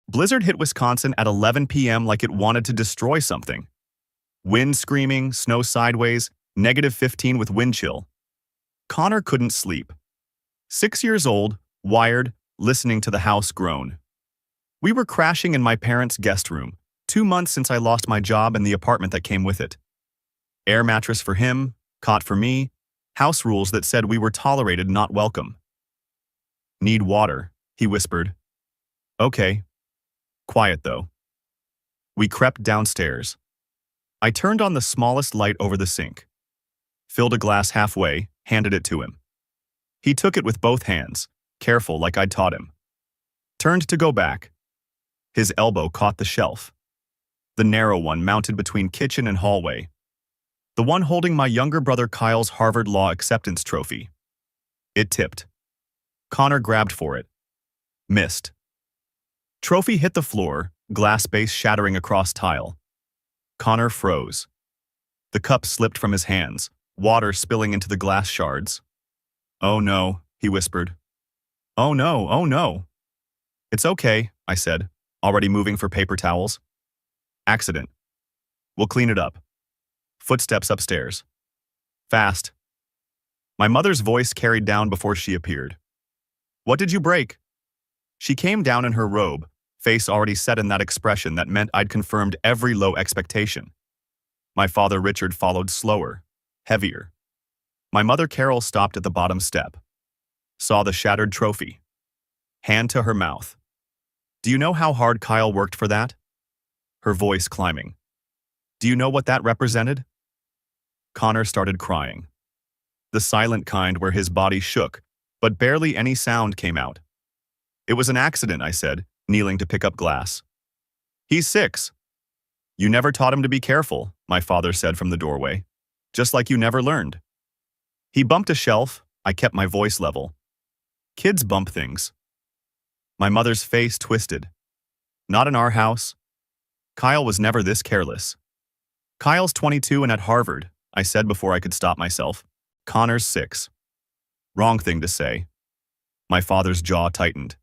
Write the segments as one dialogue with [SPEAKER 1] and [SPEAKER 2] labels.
[SPEAKER 1] Blizzard hit Wisconsin at 11 p.m. like it wanted to destroy something. Wind screaming, snow sideways, -15 with wind chill. Connor couldn't sleep. 6 years old, wired, listening to the house groan. We were crashing in my parents' guest room, 2 months since I lost my job and the apartment that came with it. Air mattress for him, cot for me, house rules that said we were tolerated, not welcome. Need water, he whispered. Okay. Quiet, though. We crept downstairs. I turned on the smallest light over the sink. Filled a glass halfway, handed it to him. He took it with both hands, careful like I'd taught him. Turned to go back. His elbow caught the shelf. The narrow one mounted between kitchen and hallway. The one holding my younger brother Kyle's Harvard Law acceptance trophy. It tipped. Connor grabbed for it. Missed. Trophy hit the floor, glass base shattering across tile. Connor froze. The cup slipped from his hands, water spilling into the glass shards. Oh no, he whispered. Oh no, oh no. It's okay, I said, already moving for paper towels. Accident. We'll clean it up. Footsteps upstairs. Fast. My mother's voice carried down before she appeared. What did you break? She came down in her robe, face already set in that expression that meant I'd confirmed every low expectation. My father Richard followed slower, heavier. My mother Carol stopped at the bottom step. Saw the shattered trophy. Hand to her mouth. Do you know how hard Kyle worked for that? Her voice climbing. Do you know what that represented? Connor started crying. The silent kind where his body shook, but barely any sound came out. It was an accident, I said, kneeling to pick up glass. He's 6. You never taught him to be careful, my father said from the doorway. Just like you never learned. He bumped a shelf. I kept my voice level. Kids bump things. My mother's face twisted. Not in our house. Kyle was never this careless. Kyle's 22 and at Harvard, I said before I could stop myself. Connor's 6. Wrong thing to say. My father's jaw tightened.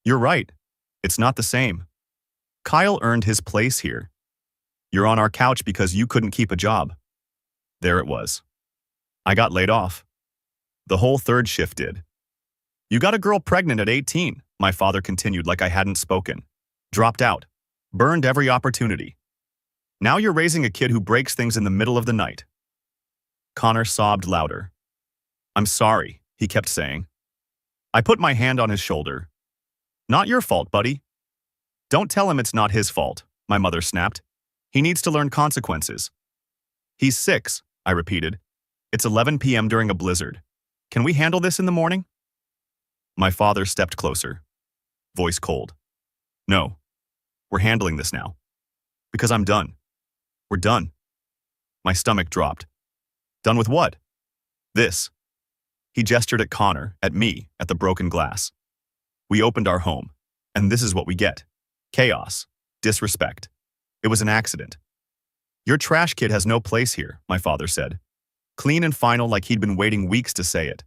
[SPEAKER 1] You're right. It's not the same. Kyle earned his place here. You're on our couch because you couldn't keep a job. There it was. I got laid off. The whole third shift did. You got a girl pregnant at 18, my father continued like I hadn't spoken. Dropped out. Burned every opportunity. Now you're raising a kid who breaks things in the middle of the night. Connor sobbed louder. I'm sorry, he kept saying. I put my hand on his shoulder. Not your fault, buddy. Don't tell him it's not his fault, my mother snapped. He needs to learn consequences. He's 6, I repeated. It's 11 p.m. during a blizzard. Can we handle this in the morning? My father stepped closer. Voice cold. No. We're handling this now. Because I'm done. We're done. My stomach dropped. Done with what? This. He gestured at Connor, at me, at the broken glass. We opened our home, and this is what we get. Chaos. Disrespect. It was an accident. Your trash kid has no place here, my father said. Clean and final like he'd been waiting weeks to say it.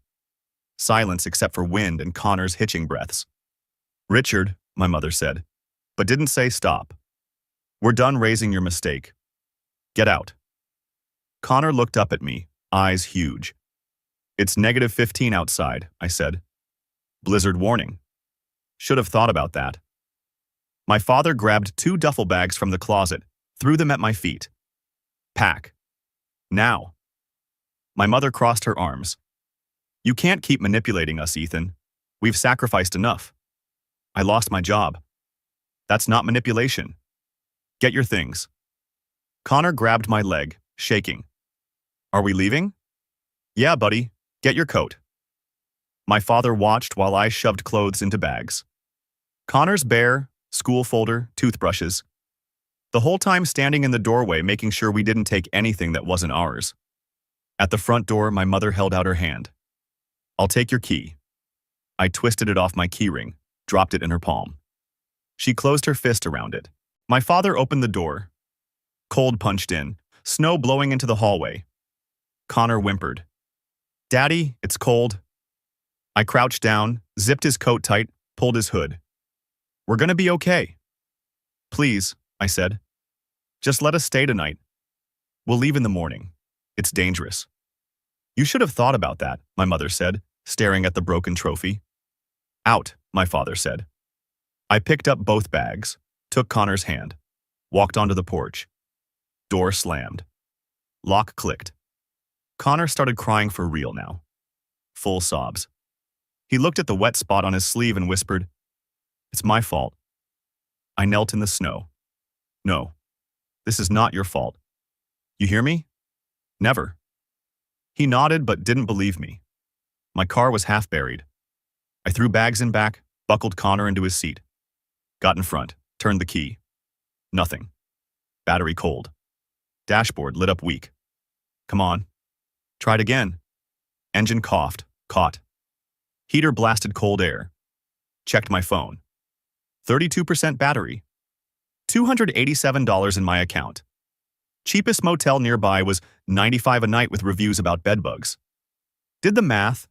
[SPEAKER 1] Silence except for wind and Connor's hitching breaths. Richard, my mother said, but didn't say stop. We're done raising your mistake. Get out. Connor looked up at me, eyes huge. It's -15 outside, I said. Blizzard warning. Should have thought about that. My father grabbed 2 duffel bags from the closet, threw them at my feet. Pack. Now. My mother crossed her arms. You can't keep manipulating us, Ethan. We've sacrificed enough. I lost my job. That's not manipulation. Get your things. Connor grabbed my leg, shaking. Are we leaving? Yeah, buddy. Get your coat. My father watched while I shoved clothes into bags. Connor's bare, school folder, toothbrushes. The whole time standing in the doorway making sure we didn't take anything that wasn't ours. At the front door, my mother held out her hand. I'll take your key. I twisted it off my keyring, dropped it in her palm. She closed her fist around it. My father opened the door. Cold punched in, snow blowing into the hallway. Connor whimpered. Daddy, it's cold. I crouched down, zipped his coat tight, pulled his hood. We're gonna be okay. Please, I said. Just let us stay tonight. We'll leave in the morning. It's dangerous. You should have thought about that, my mother said, staring at the broken trophy. Out, my father said. I picked up both bags, took Connor's hand, walked onto the porch. Door slammed. Lock clicked. Connor started crying for real now. Full sobs. He looked at the wet spot on his sleeve and whispered, "It's my fault." I knelt in the snow. "No, this is not your fault. You hear me? Never." He nodded but didn't believe me. My car was half buried. I threw bags in back, buckled Connor into his seat. Got in front, turned the key. Nothing. Battery cold. Dashboard lit up weak. Come on. Tried again. Engine coughed, caught. Heater blasted cold air. Checked my phone. 32% battery. $287 in my account. Cheapest motel nearby was $95 a night with reviews about bedbugs. Did the math.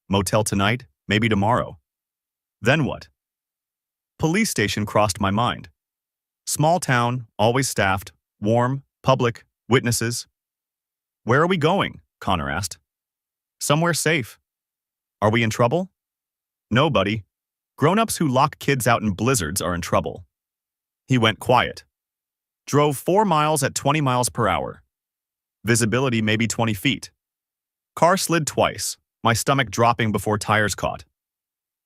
[SPEAKER 1] Motel tonight, maybe tomorrow. Then what? Police station crossed my mind. Small town, always staffed, warm, public, witnesses. Where are we going? Connor asked. Somewhere safe. Are we in trouble? No, buddy. Grown-ups who lock kids out in blizzards are in trouble. He went quiet. Drove 4 miles at 20 miles per hour. Visibility maybe 20 feet. Car slid twice, my stomach dropping before tires caught.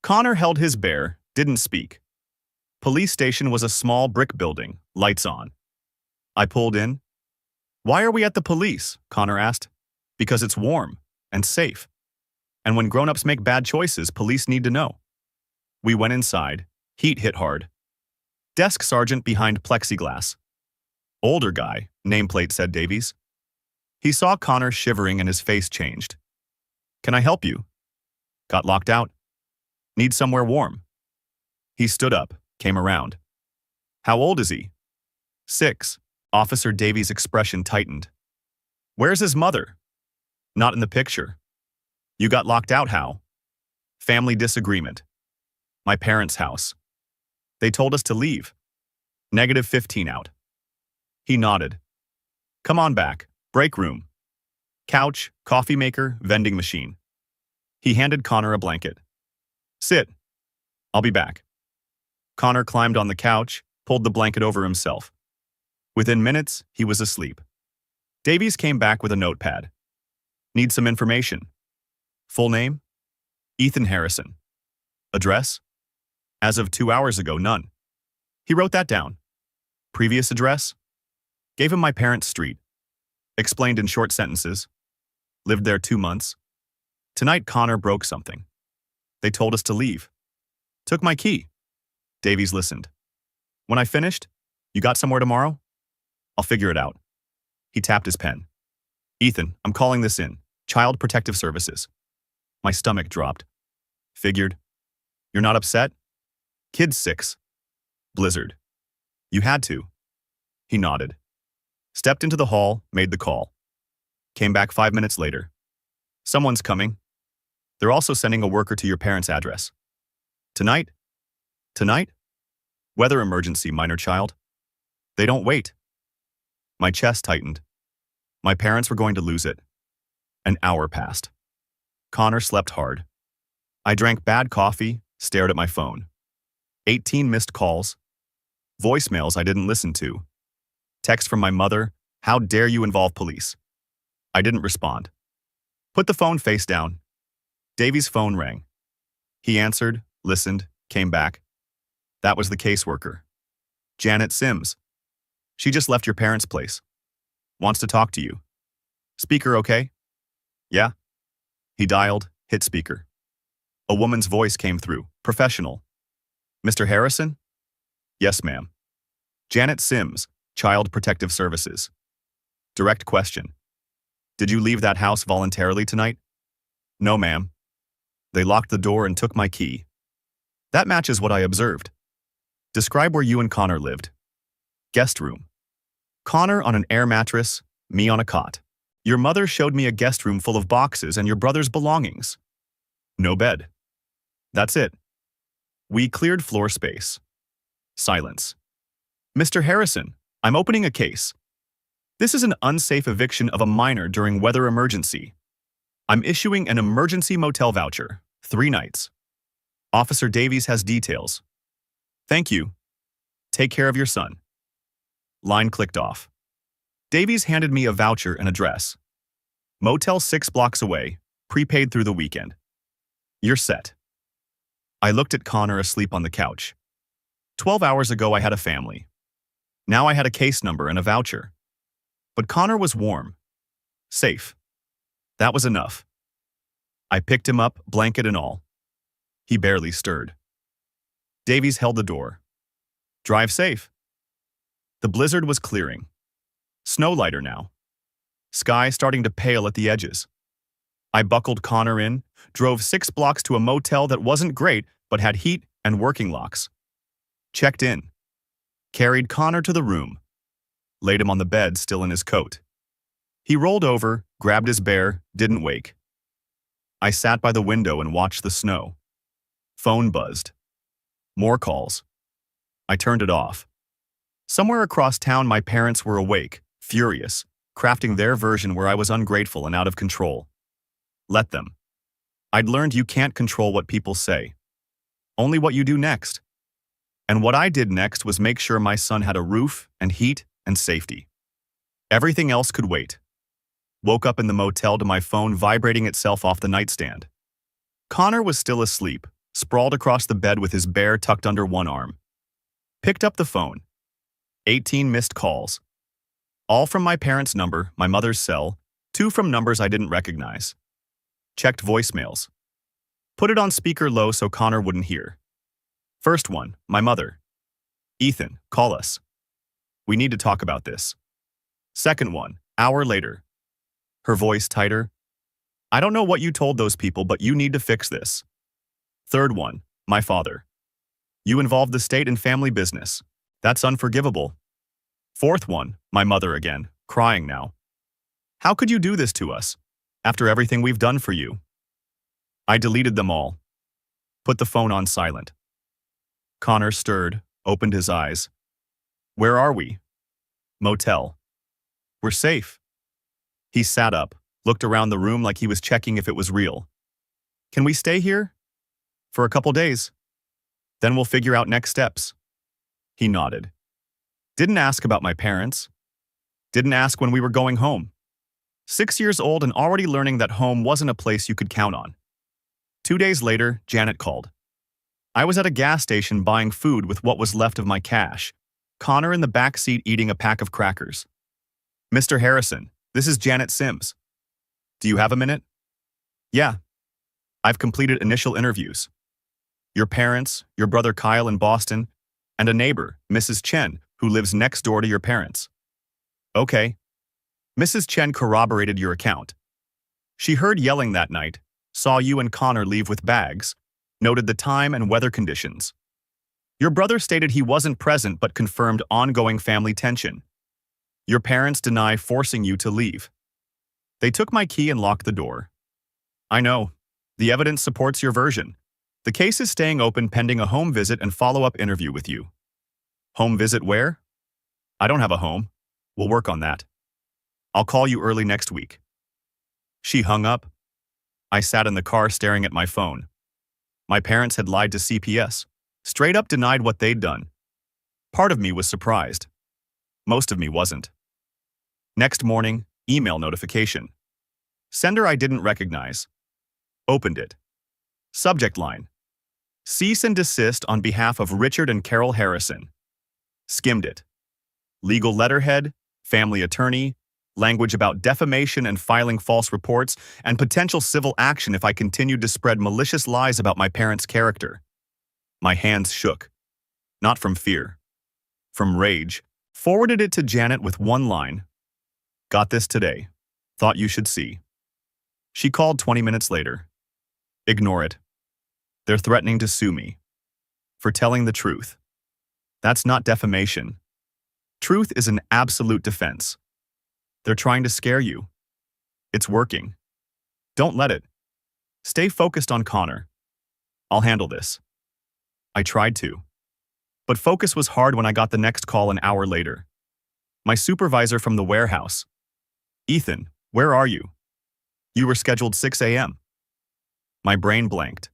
[SPEAKER 1] Connor held his bear, didn't speak. Police station was a small brick building, lights on. I pulled in. Why are we at the police? Connor asked. Because it's warm and safe. And when grown-ups make bad choices, police need to know. We went inside. Heat hit hard. Desk sergeant behind plexiglass. Older guy, nameplate said Davies. He saw Connor shivering and his face changed. Can I help you? Got locked out. Need somewhere warm. He stood up, came around. How old is he? 6. Officer Davies' expression tightened. Where's his mother? Not in the picture. You got locked out how? Family disagreement. My parents' house. They told us to leave. -15 out. He nodded. Come on back. Break room. Couch, coffee maker, vending machine. He handed Connor a blanket. Sit. I'll be back. Connor climbed on the couch, pulled the blanket over himself. Within minutes, he was asleep. Davies came back with a notepad. Need some information. Full name? Ethan Harrison. Address? As of 2 hours ago, none. He wrote that down. Previous address? Gave him my parents' street. Explained in short sentences. Lived there 2 months. Tonight, Connor broke something. They told us to leave. Took my key. Davies listened. When I finished, you got somewhere tomorrow? I'll figure it out. He tapped his pen. Ethan, I'm calling this in. Child Protective Services. My stomach dropped. Figured. You're not upset? Kid's 6. Blizzard. You had to. He nodded. Stepped into the hall, made the call. Came back 5 minutes later. Someone's coming. They're also sending a worker to your parents' address. Tonight? Tonight? Weather emergency, minor child. They don't wait. My chest tightened. My parents were going to lose it. An hour passed. Connor slept hard. I drank bad coffee, stared at my phone. 18 missed calls. Voicemails I didn't listen to. Text from my mother, how dare you involve police? I didn't respond. Put the phone face down. Davies' phone rang. He answered, listened, came back. That was the caseworker. Janet Sims. She just left your parents' place. Wants to talk to you. Speaker okay? Yeah. He dialed, hit speaker. A woman's voice came through, professional. Mr. Harrison? Yes, ma'am. Janet Sims, Child Protective Services. Direct question. Did you leave that house voluntarily tonight? No, ma'am. They locked the door and took my key. That matches what I observed. Describe where you and Connor lived. Guest room. Connor on an air mattress, me on a cot. Your mother showed me a guest room full of boxes and your brother's belongings. No bed. That's it. We cleared floor space. Silence. Mr. Harrison, I'm opening a case. This is an unsafe eviction of a minor during weather emergency. I'm issuing an emergency motel voucher, 3 nights. Officer Davies has details. Thank you. Take care of your son. Line clicked off. Davies handed me a voucher and address. Motel 6 blocks away, prepaid through the weekend. You're set. I looked at Connor asleep on the couch. 12 hours ago I had a family. Now I had a case number and a voucher. But Connor was warm. Safe. That was enough. I picked him up, blanket and all. He barely stirred. Davies held the door. Drive safe. The blizzard was clearing. Snow lighter now. Sky starting to pale at the edges. I buckled Connor in, drove 6 blocks to a motel that wasn't great but had heat and working locks. Checked in. Carried Connor to the room. Laid him on the bed, still in his coat. He rolled over, grabbed his bear, didn't wake. I sat by the window and watched the snow. Phone buzzed. More calls. I turned it off. Somewhere across town my parents were awake, furious, crafting their version where I was ungrateful and out of control. Let them. I'd learned you can't control what people say. Only what you do next. And what I did next was make sure my son had a roof and heat and safety. Everything else could wait. Woke up in the motel to my phone vibrating itself off the nightstand. Connor was still asleep, sprawled across the bed with his bear tucked under one arm. Picked up the phone. 18 missed calls. All from my parents' number, my mother's cell, 2 from numbers I didn't recognize. Checked voicemails. Put it on speaker low so Connor wouldn't hear. First one, my mother. Ethan, call us. We need to talk about this. Second one, hour later. Her voice tighter. I don't know what you told those people, but you need to fix this. Third one, my father. You involved the state in family business. That's unforgivable. Fourth one, my mother again, crying now. How could you do this to us, after everything we've done for you? I deleted them all. Put the phone on silent. Connor stirred, opened his eyes. Where are we? Motel. We're safe. He sat up, looked around the room like he was checking if it was real. Can we stay here? For a couple days. Then we'll figure out next steps. He nodded. Didn't ask about my parents. Didn't ask when we were going home. 6 years old and already learning that home wasn't a place you could count on. 2 days later, Janet called. I was at a gas station buying food with what was left of my cash. Connor in the back seat eating a pack of crackers. Mr. Harrison, this is Janet Sims. Do you have a minute? Yeah. I've completed initial interviews. Your parents, your brother Kyle in Boston, and a neighbor, Mrs. Chen, who lives next door to your parents. Okay. Mrs. Chen corroborated your account. She heard yelling that night, saw you and Connor leave with bags, noted the time and weather conditions. Your brother stated he wasn't present but confirmed ongoing family tension. Your parents deny forcing you to leave. They took my key and locked the door. I know. The evidence supports your version. The case is staying open pending a home visit and follow-up interview with you. Home visit where? I don't have a home. We'll work on that. I'll call you early next week. She hung up. I sat in the car staring at my phone. My parents had lied to CPS, straight up denied what they'd done. Part of me was surprised. Most of me wasn't. Next morning, email notification. Sender I didn't recognize. Opened it. Subject line. Cease and desist on behalf of Richard and Carol Harrison. Skimmed it. Legal letterhead, family attorney, language about defamation and filing false reports, and potential civil action if I continued to spread malicious lies about my parents' character. My hands shook. Not from fear. From rage. Forwarded it to Janet with one line. Got this today. Thought you should see. She called 20 minutes later. Ignore it. They're threatening to sue me. For telling the truth. That's not defamation. Truth is an absolute defense. They're trying to scare you. It's working. Don't let it. Stay focused on Connor. I'll handle this. I tried to. But focus was hard when I got the next call an hour later. My supervisor from the warehouse. Ethan, where are you? You were scheduled 6 a.m. My brain blanked.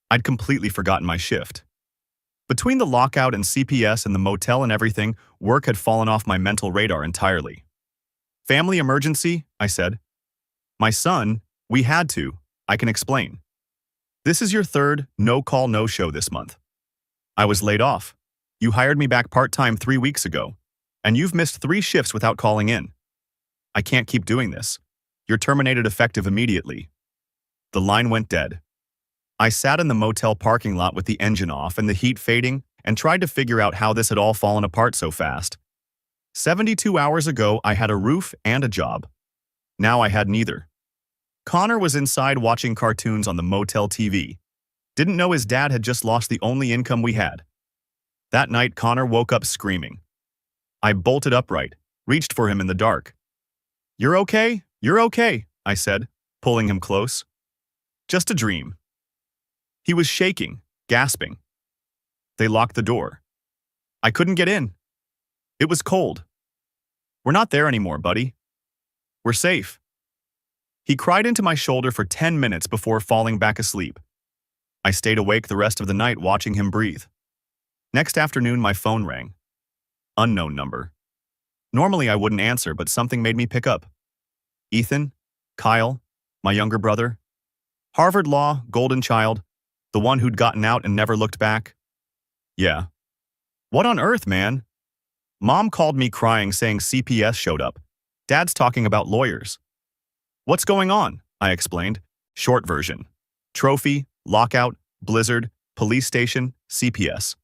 [SPEAKER 1] I'd completely forgotten my shift. Between the lockout and CPS and the motel and everything, work had fallen off my mental radar entirely. Family emergency, I said. My son, we had to, I can explain. This is your third no-call, no-show this month. I was laid off. You hired me back part-time 3 weeks ago, and you've missed 3 shifts without calling in. I can't keep doing this. You're terminated effective immediately. The line went dead. I sat in the motel parking lot with the engine off and the heat fading and tried to figure out how this had all fallen apart so fast. 72 hours ago, I had a roof and a job. Now I had neither. Connor was inside watching cartoons on the motel TV. Didn't know his dad had just lost the only income we had. That night, Connor woke up screaming. I bolted upright, reached for him in the dark. "You're okay? You're okay," I said, pulling him close. "Just a dream." He was shaking, gasping. They locked the door. I couldn't get in. It was cold. "We're not there anymore, buddy. We're safe." He cried into my shoulder for 10 minutes before falling back asleep. I stayed awake the rest of the night watching him breathe. Next afternoon, my phone rang. Unknown number. Normally I wouldn't answer, but something made me pick up. Ethan? Kyle? My younger brother? Harvard Law, golden child, the one who'd gotten out and never looked back? Yeah. What on earth, man? Mom called me crying saying CPS showed up. Dad's talking about lawyers. What's going on? I explained. Short version. Trophy, lockout, blizzard, police station, CPS.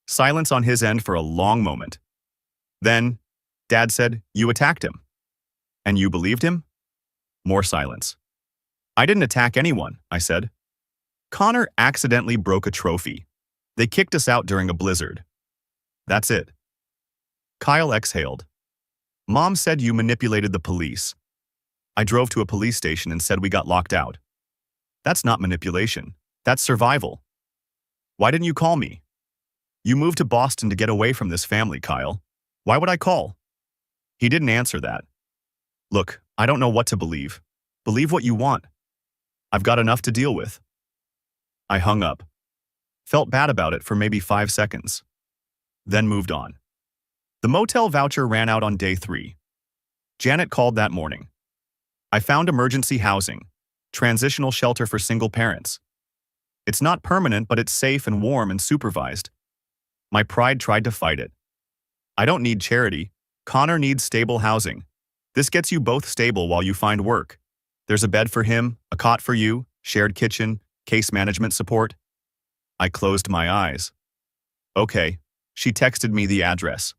[SPEAKER 1] Silence on his end for a long moment. Then, Dad said, "You attacked him." "And you believed him?" More silence. "I didn't attack anyone," I said. "Connor accidentally broke a trophy. They kicked us out during a blizzard. That's it." Kyle exhaled. "Mom said you manipulated the police. I drove to a police station and said we got locked out. That's not manipulation. That's survival. Why didn't you call me? You moved to Boston to get away from this family, Kyle. Why would I call?" He didn't answer that. "Look, I don't know what to believe. Believe what you want. I've got enough to deal with." I hung up. Felt bad about it for maybe 5 seconds. Then moved on. The motel voucher ran out on day 3. Janet called that morning. I found emergency housing, transitional shelter for single parents. It's not permanent, but it's safe and warm and supervised. My pride tried to fight it. I don't need charity. Connor needs stable housing. This gets you both stable while you find work. There's a bed for him, a cot for you, shared kitchen, case management support. I closed my eyes. Okay, she texted me the address.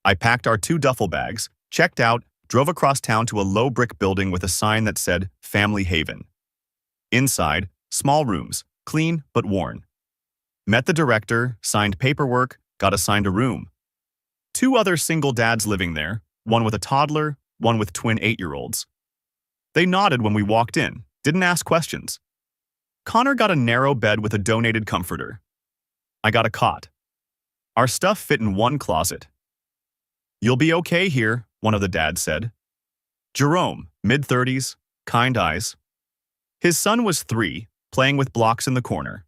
[SPEAKER 1] I packed our 2 duffel bags, checked out, drove across town to a low brick building with a sign that said Family Haven. Inside, small rooms, clean but worn. Met the director, signed paperwork, got assigned a room. 2 other single dads living there, one with a toddler, one with twin 8-year-olds. They nodded when we walked in, didn't ask questions. Connor got a narrow bed with a donated comforter. I got a cot. Our stuff fit in one closet. "You'll be okay here," one of the dads said. Jerome, mid-30s, kind eyes. His son was 3, playing with blocks in the corner.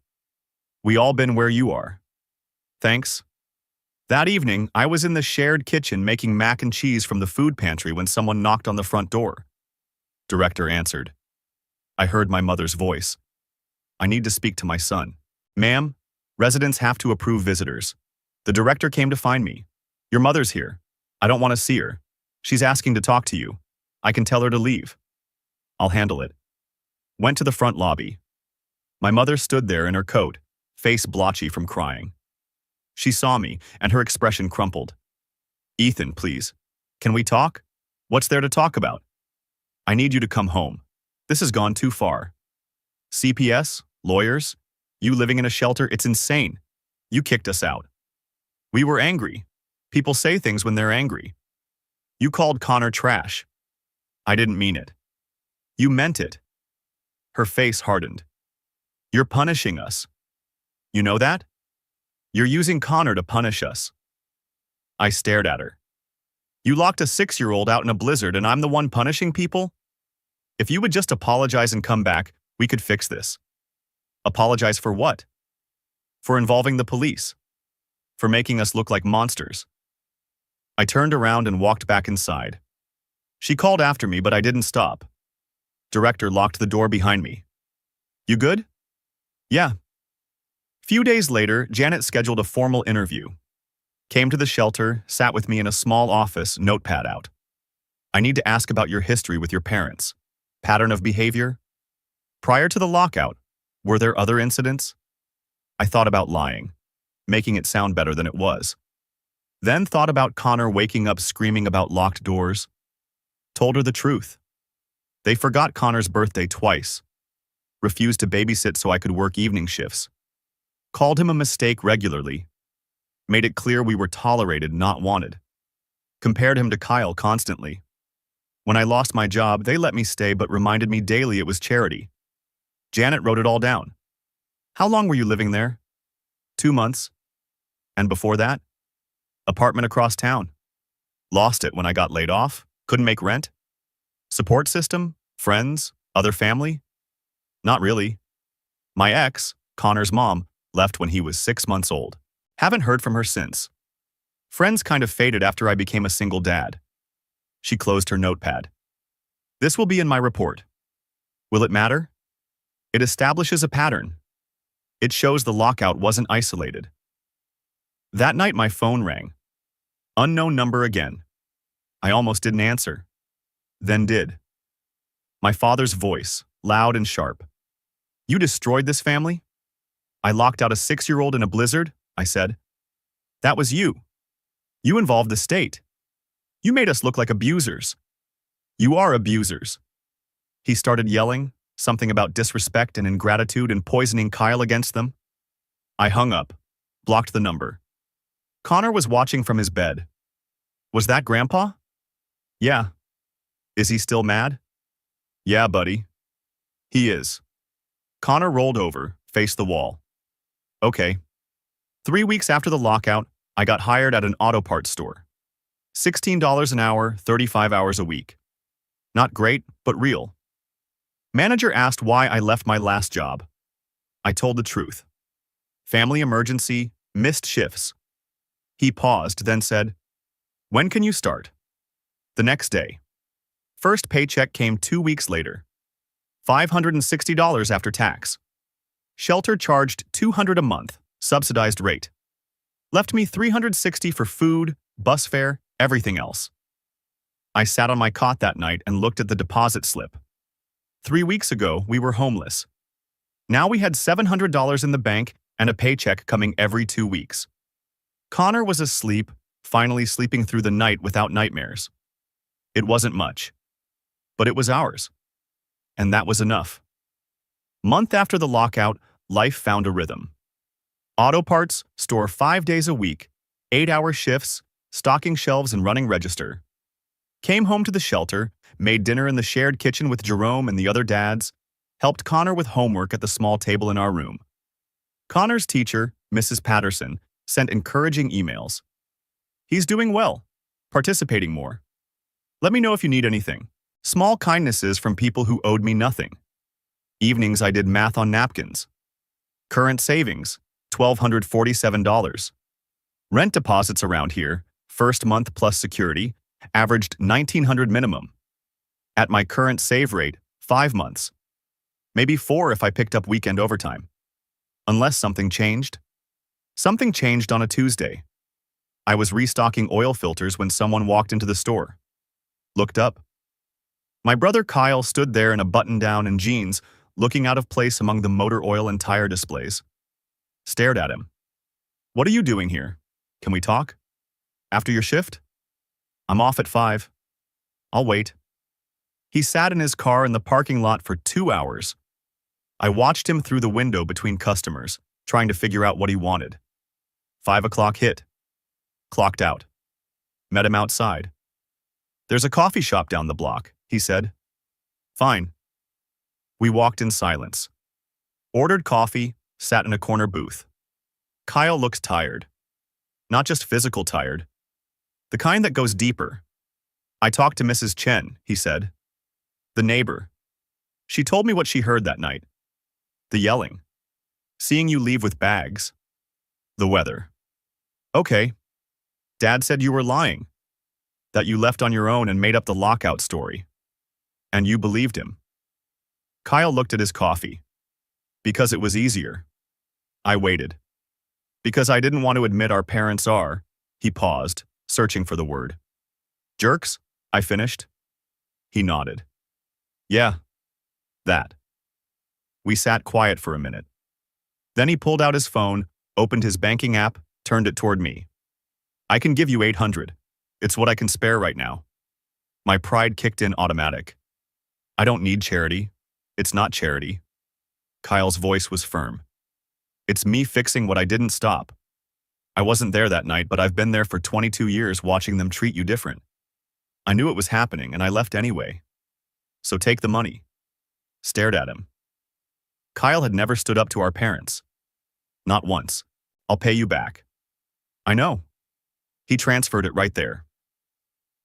[SPEAKER 1] "We all been where you are." "Thanks." That evening, I was in the shared kitchen making mac and cheese from the food pantry when someone knocked on the front door. Director answered. I heard my mother's voice. "I need to speak to my son." "Ma'am, residents have to approve visitors." The director came to find me. "Your mother's here. I don't want to see her. She's asking to talk to you. I can tell her to leave." "I'll handle it." Went to the front lobby. My mother stood there in her coat, face blotchy from crying. She saw me, and her expression crumpled. "Ethan, please. Can we talk? What's there to talk about?" "I need you to come home. This has gone too far." "CPS? Lawyers? You living in a shelter? It's insane. You kicked us out." "We were angry. People say things when they're angry." "You called Connor trash." "I didn't mean it." "You meant it." Her face hardened. "You're punishing us. You know that?" You're using Connor to punish us. I stared at her. You locked a 6-year-old out in a blizzard and I'm the one punishing people? If you would just apologize and come back, we could fix this. Apologize for what? For involving the police. For making us look like monsters. I turned around and walked back inside. She called after me, but I didn't stop. Director locked the door behind me. You good? Yeah. Few days later, Janet scheduled a formal interview. Came to the shelter, sat with me in a small office, notepad out. I need to ask about your history with your parents. Pattern of behavior? Prior to the lockout, were there other incidents? I thought about lying, making it sound better than it was. Then thought about Connor waking up screaming about locked doors. Told her the truth. They forgot Connor's birthday twice. Refused to babysit so I could work evening shifts. Called him a mistake regularly. Made it clear we were tolerated, not wanted. Compared him to Kyle constantly. When I lost my job, they let me stay but reminded me daily it was charity. Janet wrote it all down. How long were you living there? 2 months. And before that? Apartment across town. Lost it when I got laid off. Couldn't make rent. Support system? Friends? Other family? Not really. My ex, Connor's mom, left when he was 6 months old. Haven't heard from her since. Friends kind of faded after I became a single dad. She closed her notepad. This will be in my report. Will it matter? It establishes a pattern. It shows the lockout wasn't isolated. That night my phone rang. Unknown number again. I almost didn't answer. Then did. My father's voice, loud and sharp. You destroyed this family? I locked out a 6-year-old in a blizzard, I said. That was you. You involved the state. You made us look like abusers. You are abusers. He started yelling, something about disrespect and ingratitude and poisoning Kyle against them. I hung up, blocked the number. Connor was watching from his bed. Was that Grandpa? Yeah. Is he still mad? Yeah, buddy. He is. Connor rolled over, faced the wall. Okay. 3 weeks after the lockout, I got hired at an auto parts store. $16 an hour, 35 hours a week. Not great, but real. Manager asked why I left my last job. I told the truth. Family emergency, missed shifts. He paused, then said, When can you start? The next day. First paycheck came 2 weeks later. $560 after tax. Shelter charged $200 a month, subsidized rate. Left me $360 for food, bus fare, everything else. I sat on my cot that night and looked at the deposit slip. 3 weeks ago, we were homeless. Now we had $700 in the bank and a paycheck coming every 2 weeks. Connor was asleep, finally sleeping through the night without nightmares. It wasn't much, but it was ours. And that was enough. Month after the lockout, life found a rhythm. Auto parts, store 5 days a week, 8-hour shifts, stocking shelves and running register. Came home to the shelter, made dinner in the shared kitchen with Jerome and the other dads, helped Connor with homework at the small table in our room. Connor's teacher, Mrs. Patterson, sent encouraging emails. He's doing well, participating more. Let me know if you need anything. Small kindnesses from people who owed me nothing. Evenings I did math on napkins. Current savings, $1,247. Rent deposits around here, first month plus security, averaged $1,900 minimum. At my current save rate, 5 months. Maybe 4 if I picked up weekend overtime. Unless something changed. Something changed on a Tuesday. I was restocking oil filters when someone walked into the store. Looked up. My brother Kyle stood there in a button-down and jeans, looking out of place among the motor oil and tire displays. Stared at him. What are you doing here? Can we talk? After your shift? I'm off at 5. I'll wait. He sat in his car in the parking lot for 2 hours. I watched him through the window between customers, trying to figure out what he wanted. 5 o'clock hit. Clocked out. Met him outside. There's a coffee shop down the block, he said. Fine. We walked in silence. Ordered coffee, sat in a corner booth. Kyle looks tired. Not just physical tired. The kind that goes deeper. I talked to Mrs. Chen, he said. The neighbor. She told me what she heard that night. The yelling. Seeing you leave with bags. The weather. Okay. Dad said you were lying. That you left on your own and made up the lockout story. And you believed him. Kyle looked at his coffee. Because it was easier. I waited. Because I didn't want to admit our parents are, he paused, searching for the word. Jerks? I finished. He nodded. Yeah. That. We sat quiet for a minute. Then he pulled out his phone, opened his banking app, turned it toward me. I can give you 800. It's what I can spare right now. My pride kicked in automatic. I don't need charity. It's not charity. Kyle's voice was firm. It's me fixing what I didn't stop. I wasn't there that night, but I've been there for 22 years watching them treat you different. I knew it was happening and I left anyway. So take the money. Stared at him. Kyle had never stood up to our parents. Not once. I'll pay you back. I know. He transferred it right there.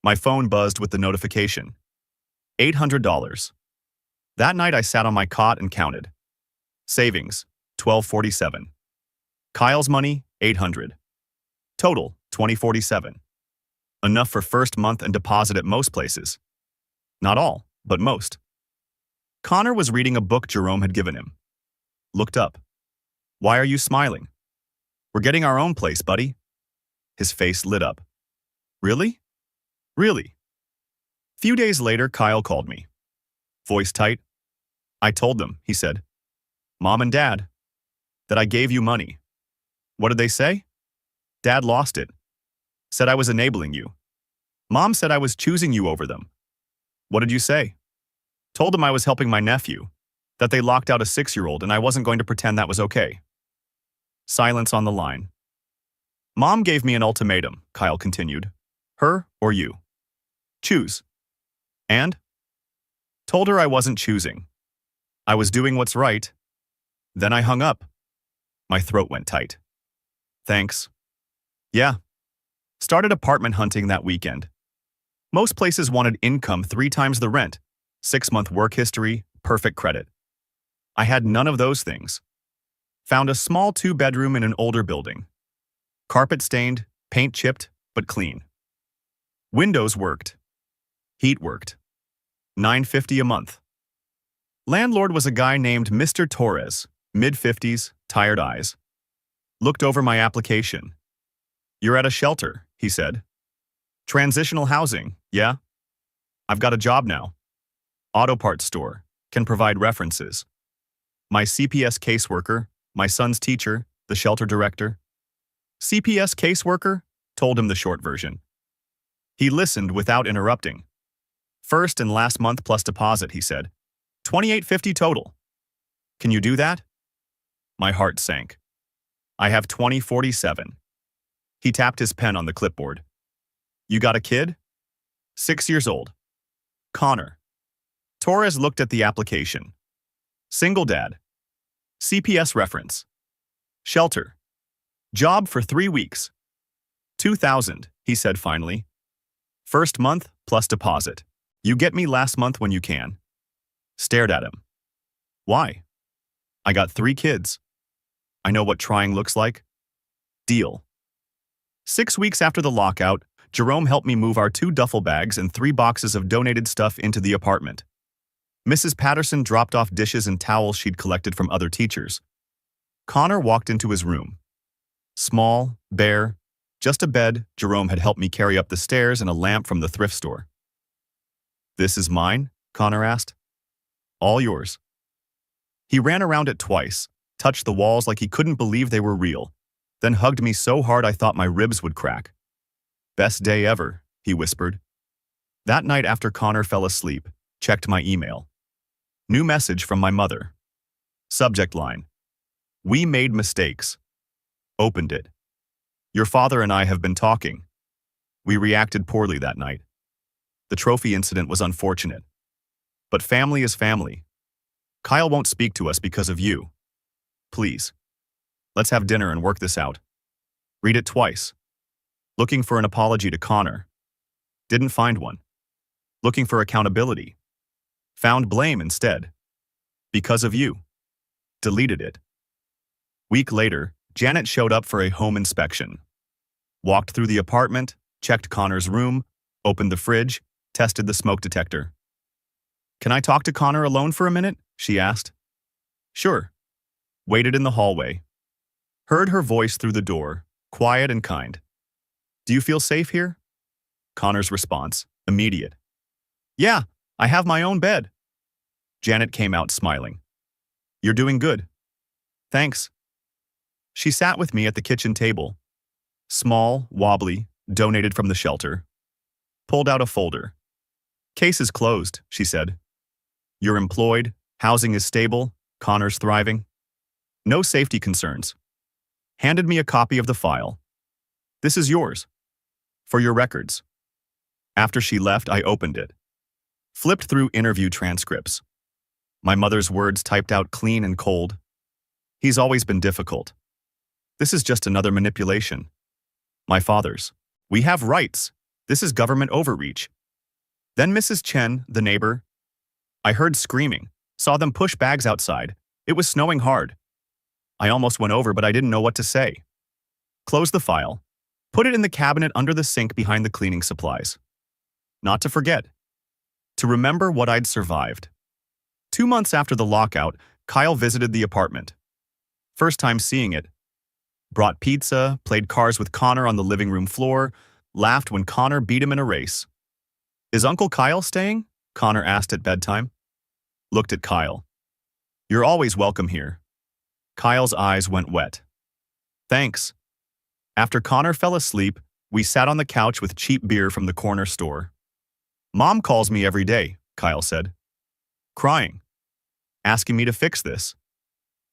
[SPEAKER 1] My phone buzzed with the notification. $800. That night I sat on my cot and counted. Savings, $1247. Kyle's money, $800. Total, $2047. Enough for first month and deposit at most places. Not all, but most. Connor was reading a book Jerome had given him. Looked up. Why are you smiling? We're getting our own place, buddy. His face lit up. Really? Really? Few days later, Kyle called me. Voice tight. I told them, he said. Mom and Dad. That I gave you money. What did they say? Dad lost it. Said I was enabling you. Mom said I was choosing you over them. What did you say? Told them I was helping my nephew. That they locked out a 6-year-old and I wasn't going to pretend that was okay. Silence on the line. Mom gave me an ultimatum, Kyle continued. Her or you. Choose. And? Told her I wasn't choosing. I was doing what's right. Then I hung up. My throat went tight. Thanks. Yeah. Started apartment hunting that weekend. Most places wanted income 3 times the rent, 6-month work history, perfect credit. I had none of those things. Found a small 2-bedroom in an older building. Carpet stained, paint chipped, but clean. Windows worked. Heat worked. $950 a month. Landlord was a guy named Mr. Torres, mid-50s, tired eyes. Looked over my application. You're at a shelter, he said. Transitional housing, yeah? I've got a job now. Auto parts store, can provide references. My CPS caseworker, my son's teacher, the shelter director. CPS caseworker, told him the short version. He listened without interrupting. First and last month plus deposit, he said. $28.50 total. Can you do that? My heart sank. I have $20.47. He tapped his pen on the clipboard. You got a kid? 6 years old. Connor. Torres looked at the application. Single dad. CPS reference. Shelter. Job for 3 weeks. $2,000, he said finally. First month plus deposit. You get me last month when you can. Stared at him. Why? I got 3 kids. I know what trying looks like. Deal. 6 weeks after the lockout, Jerome helped me move our 2 duffel bags and 3 boxes of donated stuff into the apartment. Mrs. Patterson dropped off dishes and towels she'd collected from other teachers. Connor walked into his room. Small, bare, just a bed Jerome had helped me carry up the stairs and a lamp from the thrift store. This is mine? Connor asked. All yours. He ran around it twice, touched the walls like he couldn't believe they were real, then hugged me so hard I thought my ribs would crack. Best day ever, he whispered. That night after Connor fell asleep, checked my email. New message from my mother. Subject line. We made mistakes. Opened it. Your father and I have been talking. We reacted poorly that night. The trophy incident was unfortunate. But family is family. Kyle won't speak to us because of you. Please. Let's have dinner and work this out. Read it twice. Looking for an apology to Connor. Didn't find one. Looking for accountability. Found blame instead. Because of you. Deleted it. Week later, Janet showed up for a home inspection. Walked through the apartment, checked Connor's room, opened the fridge, tested the smoke detector. "Can I talk to Connor alone for a minute?" she asked. "Sure." Waited in the hallway. Heard her voice through the door, quiet and kind. "Do you feel safe here?" Connor's response, immediate. "Yeah, I have my own bed." Janet came out smiling. "You're doing good." "Thanks." She sat with me at the kitchen table. Small, wobbly, donated from the shelter. Pulled out a folder. "Case is closed," she said. "You're employed, housing is stable, Connor's thriving. No safety concerns." Handed me a copy of the file. "This is yours. For your records." After she left, I opened it. Flipped through interview transcripts. My mother's words typed out clean and cold. "He's always been difficult. This is just another manipulation." My father's. "We have rights. This is government overreach." Then Mrs. Chen, the neighbor. "I heard screaming. Saw them push bags outside. It was snowing hard." I almost went over, but I didn't know what to say. Closed the file. Put it in the cabinet under the sink behind the cleaning supplies. Not to forget. To remember what I'd survived. 2 months after the lockout, Kyle visited the apartment. First time seeing it. Brought pizza, played cards with Connor on the living room floor, laughed when Connor beat him in a race. "Is Uncle Kyle staying?" Connor asked at bedtime. Looked at Kyle. "You're always welcome here." Kyle's eyes went wet. "Thanks." After Connor fell asleep, we sat on the couch with cheap beer from the corner store. "Mom calls me every day," Kyle said. Crying. Asking me to fix this.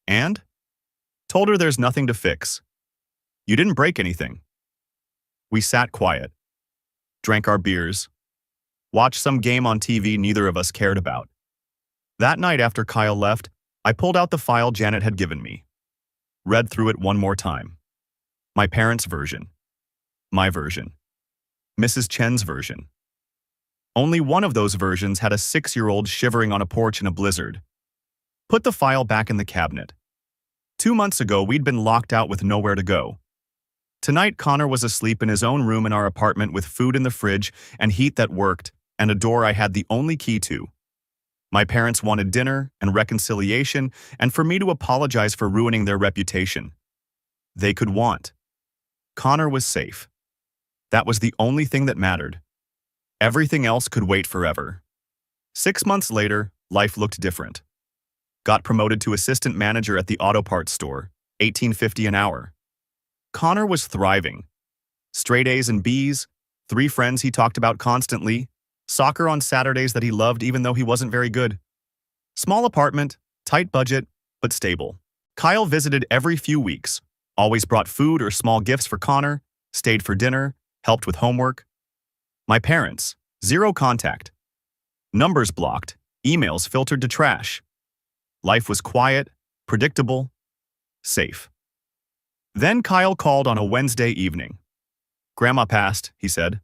[SPEAKER 1] And? Told her there's nothing to fix. "You didn't break anything." We sat quiet. Drank our beers. Watched some game on TV neither of us cared about. That night after Kyle left, I pulled out the file Janet had given me. Read through it one more time. My parents' version. My version. Mrs. Chen's version. Only one of those versions had a 6-year-old shivering on a porch in a blizzard. Put the file back in the cabinet. 2 months ago, we'd been locked out with nowhere to go. Tonight, Connor was asleep in his own room in our apartment with food in the fridge and heat that worked, and a door I had the only key to. My parents wanted dinner and reconciliation, and for me to apologize for ruining their reputation. They could want. Connor was safe. That was the only thing that mattered. Everything else could wait forever. 6 months later, life looked different. Got promoted to assistant manager at the auto parts store, $18.50 an hour. Connor was thriving. Straight A's and B's, 3 friends he talked about constantly, soccer on Saturdays that he loved even though he wasn't very good. Small apartment, tight budget, but stable. Kyle visited every few weeks, always brought food or small gifts for Connor, stayed for dinner, helped with homework. My parents, 0 contact. Numbers blocked, emails filtered to trash. Life was quiet, predictable, safe. Then Kyle called on a Wednesday evening. "Grandma passed," he said.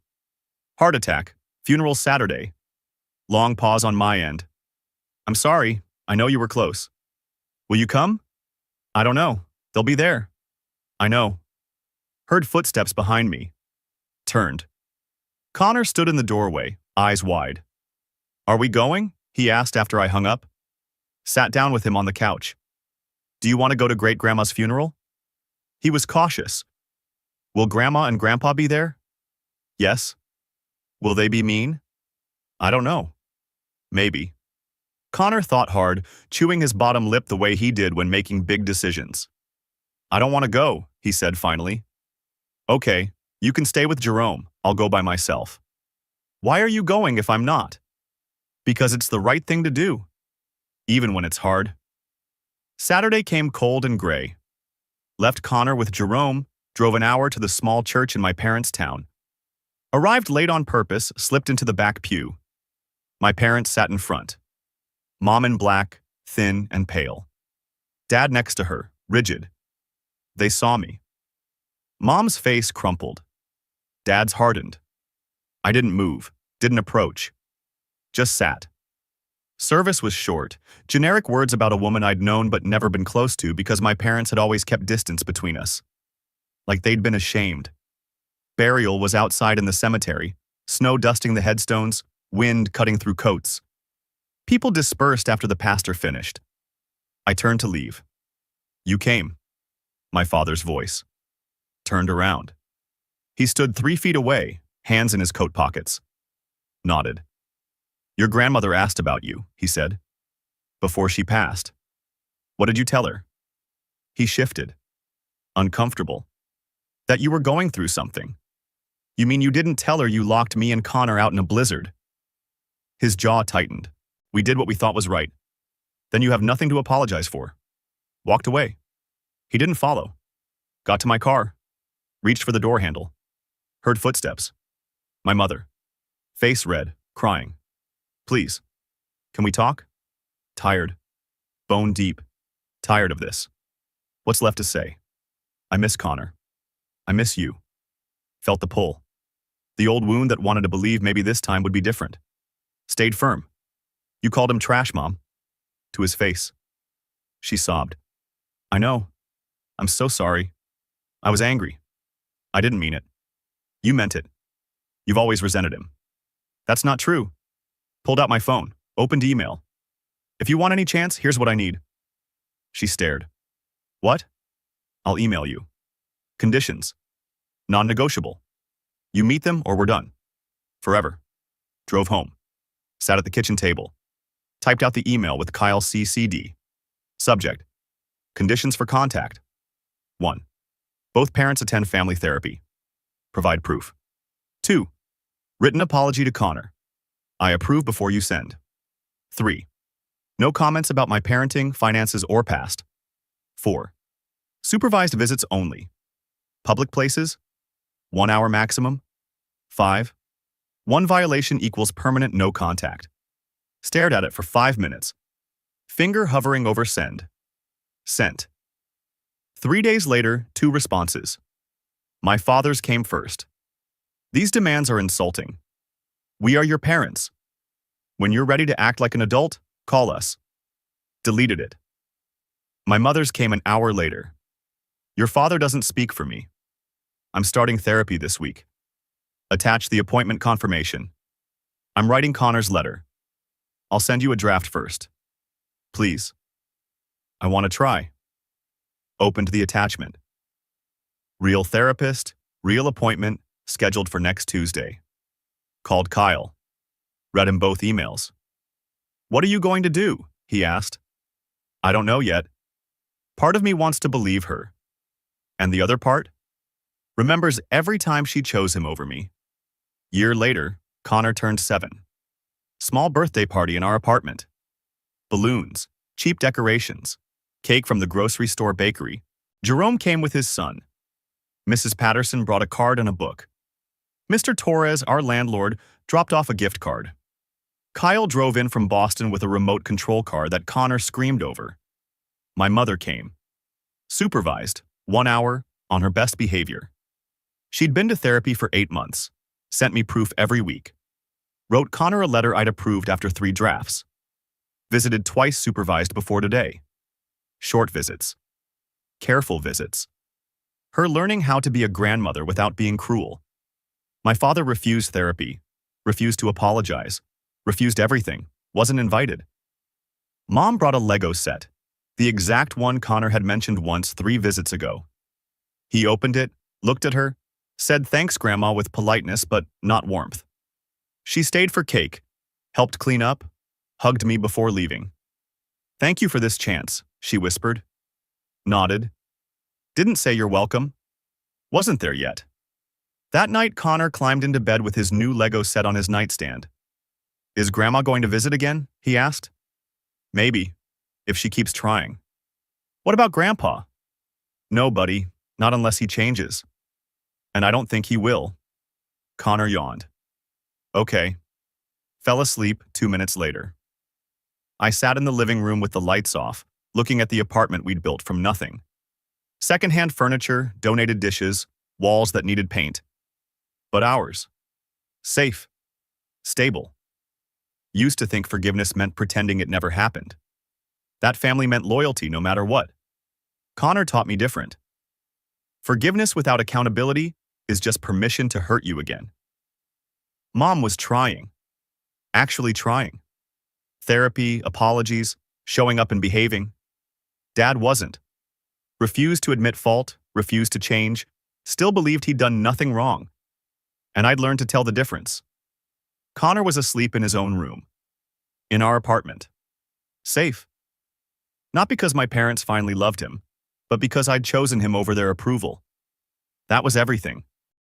[SPEAKER 1] "Heart attack. Funeral Saturday." Long pause on my end. "I'm sorry. I know you were close." "Will you come?" "I don't know. They'll be there." "I know." Heard footsteps behind me. Turned. Connor stood in the doorway, eyes wide. "Are we going?" he asked after I hung up. Sat down with him on the couch. "Do you want to go to Great-Grandma's funeral?" He was cautious. "Will Grandma and Grandpa be there?" "Yes." "Will they be mean?" "I don't know." "Maybe." Connor thought hard, chewing his bottom lip the way he did when making big decisions. "I don't want to go," he said finally. "Okay, you can stay with Jerome. I'll go by myself." "Why are you going if I'm not?" "Because it's the right thing to do. Even when it's hard." Saturday came cold and gray. Left Connor with Jerome, drove an hour to the small church in my parents' town. Arrived late on purpose, slipped into the back pew. My parents sat in front. Mom in black, thin and pale. Dad next to her, rigid. They saw me. Mom's face crumpled. Dad's hardened. I didn't move, didn't approach. Just sat. Service was short, generic words about a woman I'd known but never been close to because my parents had always kept distance between us. Like they'd been ashamed. Burial was outside in the cemetery, snow dusting the headstones, wind cutting through coats. People dispersed after the pastor finished. I turned to leave. You came. My father's voice. Turned around. He stood 3 feet away, hands in his coat pockets. Nodded. Your grandmother asked about you, he said. Before she passed. What did you tell her? He shifted. Uncomfortable. That you were going through something. You mean you didn't tell her you locked me and Connor out in a blizzard? His jaw tightened. We did what we thought was right. Then you have nothing to apologize for. Walked away. He didn't follow. Got to my car. Reached for the door handle. Heard footsteps. My mother. Face red, crying. Please. Can we talk? Tired. Bone deep. Tired of this. What's left to say? I miss Connor. I miss you. Felt the pull. The old wound that wanted to believe maybe this time would be different. Stayed firm. You called him trash, Mom. To his face. She sobbed. I know. I'm so sorry. I was angry. I didn't mean it. You meant it. You've always resented him. That's not true. Pulled out my phone, opened email. If you want any chance, here's what I need. She stared. What? I'll email you. Conditions. Non-negotiable. You meet them or we're done. Forever. Drove home. Sat at the kitchen table. Typed out the email with Kyle CC'd. Subject. Conditions for contact. 1. Both parents attend family therapy. Provide proof. 2. Written apology to Connor. I approve before you send. 3. No comments about my parenting, finances, or past. 4. Supervised visits only. Public places. 1 hour maximum. 5. 1 violation equals permanent no contact. Stared at it for 5 minutes. Finger hovering over send. Sent. 3 days later, 2 responses. My father's came first. These demands are insulting. We are your parents. When you're ready to act like an adult, call us. Deleted it. My mother's came an hour later. Your father doesn't speak for me. I'm starting therapy this week. Attach the appointment confirmation. I'm writing Connor's letter. I'll send you a draft first. Please. I want to try. Opened the attachment. Real therapist, real appointment, scheduled for next Tuesday. Called Kyle. Read him both emails. What are you going to do? He asked. I don't know yet. Part of me wants to believe her. And the other part? Remembers every time she chose him over me. Year later, Connor turned 7. Small birthday party in our apartment. Balloons, cheap decorations, cake from the grocery store bakery. Jerome came with his son. Mrs. Patterson brought a card and a book. Mr. Torres, our landlord, dropped off a gift card. Kyle drove in from Boston with a remote control car that Connor screamed over. My mother came. Supervised, 1 hour, on her best behavior. She'd been to therapy for 8 months. Sent me proof every week. Wrote Connor a letter I'd approved after 3 drafts. Visited twice supervised before today. Short visits. Careful visits. Her learning how to be a grandmother without being cruel. My father refused therapy, refused to apologize, refused everything, wasn't invited. Mom brought a Lego set, the exact one Connor had mentioned once 3 visits ago. He opened it, looked at her, said thanks, Grandma, with politeness but not warmth. She stayed for cake, helped clean up, hugged me before leaving. Thank you for this chance, she whispered. Nodded. Didn't say you're welcome. Wasn't there yet. That night, Connor climbed into bed with his new Lego set on his nightstand. Is Grandma going to visit again? He asked. Maybe, if she keeps trying. What about Grandpa? No, buddy, not unless he changes. And I don't think he will. Connor yawned. Okay. Fell asleep 2 minutes later. I sat in the living room with the lights off, looking at the apartment we'd built from nothing. Secondhand furniture, donated dishes, walls that needed paint. But ours. Safe. Stable. Used to think forgiveness meant pretending it never happened. That family meant loyalty no matter what. Connor taught me different. Forgiveness without accountability is just permission to hurt you again. Mom was trying. Actually trying. Therapy, apologies, showing up and behaving. Dad wasn't. Refused to admit fault, refused to change, still believed he'd done nothing wrong. And I'd learned to tell the difference. Connor was asleep in his own room. In our apartment. Safe. Not because my parents finally loved him, but because I'd chosen him over their approval. That was everything.